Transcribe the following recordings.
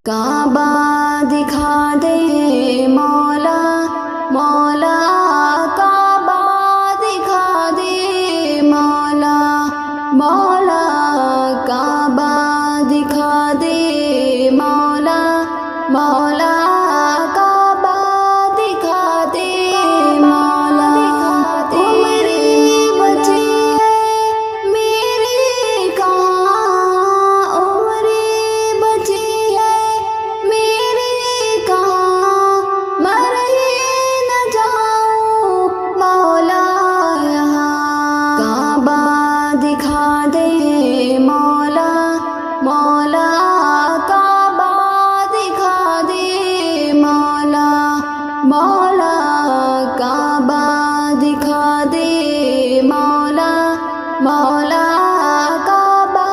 کعبہ دکھا دے مولا مولا، کعبہ دکھا دے مولا مولا، کعبہ دکھا دے مولا مولا، کعبہ دکھا دے مولا۔ عمریں بچی ہے میری کہاں، عمریں بچی ہے میری کہاں، مر ہی نہ جاؤں مولا یہاں۔ کعبہ دکھا دے مولا مولا، کعبہ دکھا دے مولا مولا، کعبہ دکھا دے مولا مولا، کعبہ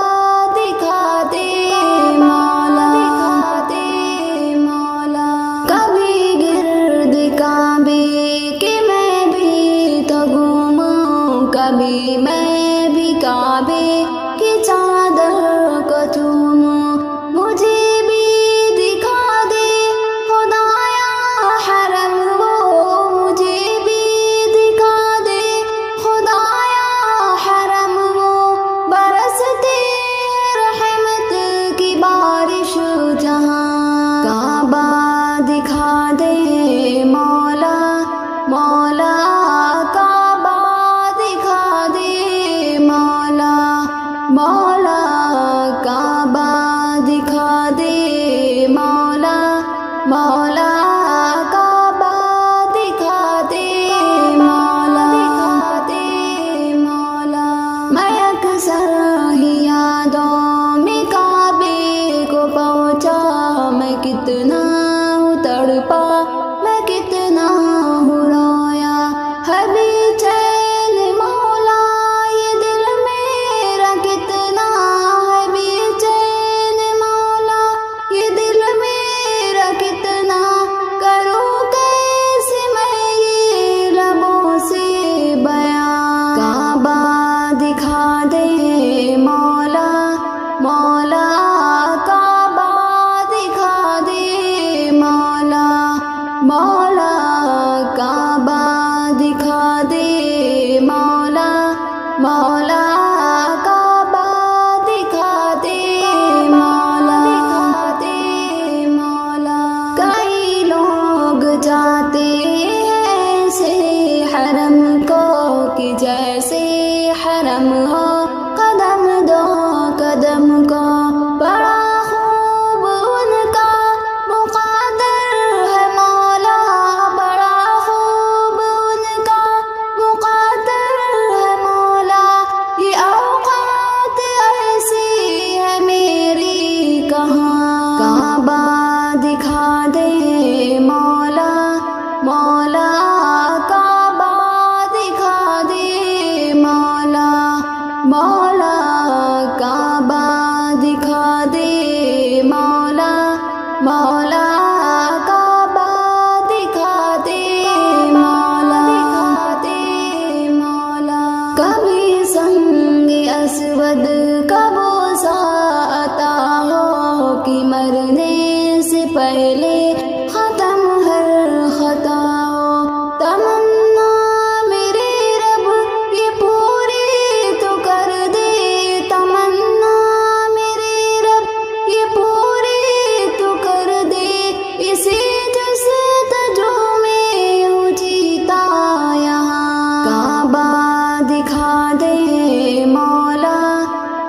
دکھا دے مولا مولا۔ کبھی گرد کعبے کہ میں بھی تو گھوموں، کبھی میں بھی کعبے کی چادر کو چوموں، مجھے بھی دکھا دے خدایا حرم وہ، مجھے بھی دکھا دے خدایا حرم وہ، برستے رحمت کی بارش جہاں۔ کعبہ دکھا دے مولا مولا، کعبہ دکھا دے مولا مولا، کعبہ دکھا دے مولا مولا، کعبہ دکھا دے مولا مولا۔ میں اکثر ہی یادوں میں کعبے کو پہنچا، میں کتنا ہوں تڑپا، میں کتنا ہوں رویا، ہے بے چین مولا یہ دل میرا کتنا، ہے بے چین مولا یہ دل میرا کتنا، کروں کیسے میں یہ لبوں سے بیان۔ کعبہ دکھا دے مولا مولا، کعبہ دکھا دے مولا مولا، کعبہ دکھا دے مولا مولا، کعبہ دکھا دے مولا مولا۔ کئی لوگ جاتے ہیں ایسے حرم کو کہ جیسے حرم ہو، قدم دو قدم کو، بڑا خوب ان کا مقدر ہے مولا، بڑا خوب ان کا مقدر ہے مولا، یہ اوقات ایسی ہے میری کہاں۔ کعبہ دکھا دے مولا مولا، کعبہ دکھا دے مولا مولا، کعبہ دکھا دے مولا مولا، کعبہ دکھا دے مولا مولا۔ کبھی سنگ اسود کا بوسہ عطا ہو کہ مرنے سے پہلے ختم ہر خطا ہو، تمنا میرے رب یہ پوری تو کر دے، تمنا میرے رب یہ پوری تو کر دے، اسی جستجو میں ہوں جیتا یہاں۔ کعبہ دکھا دے مولا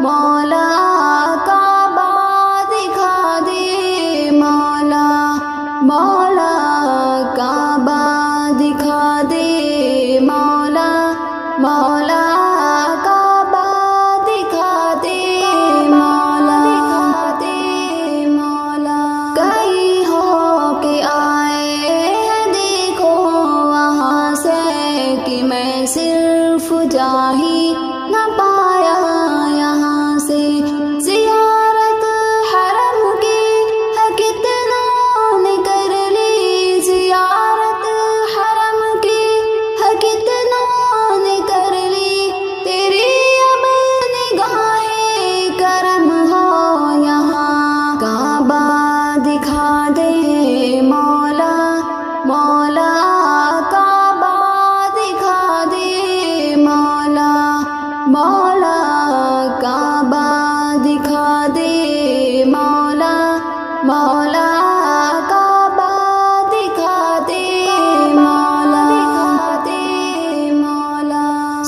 مولا، کعبہ دکھا دے مولا مولا، کعبہ دکھا دے مولا مولا، کعبہ دکھا دے مولا مولا۔ کئی ہو کے آئے ہیں دیکھو وہاں سے کہ میں صرف جا ہی نہ پایا یہاں سے، مولا کعبہ دکھا دے مولا مولا کعبہ دکھا دے مولا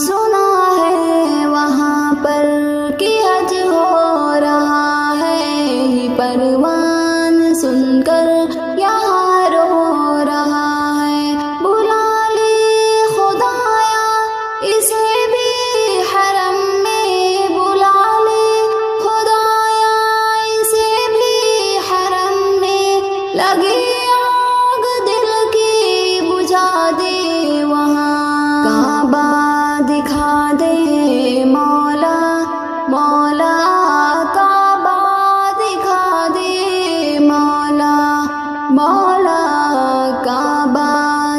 سنا ہے وہاں پر کہ حج ہو رہا ہے یہ پروان سن کر یہاں رو رہا ہے بلا لے خدایا اسے بھی حرم میں بلا لے خدایا اسے بھی حرم میں لگی آگ دل کی بجھا دے وہاں کعبہ دکھا دے مولا مولا کعبہ دکھا دے مولا مولا کعبہ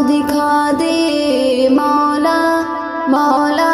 دکھا دے مولا مولا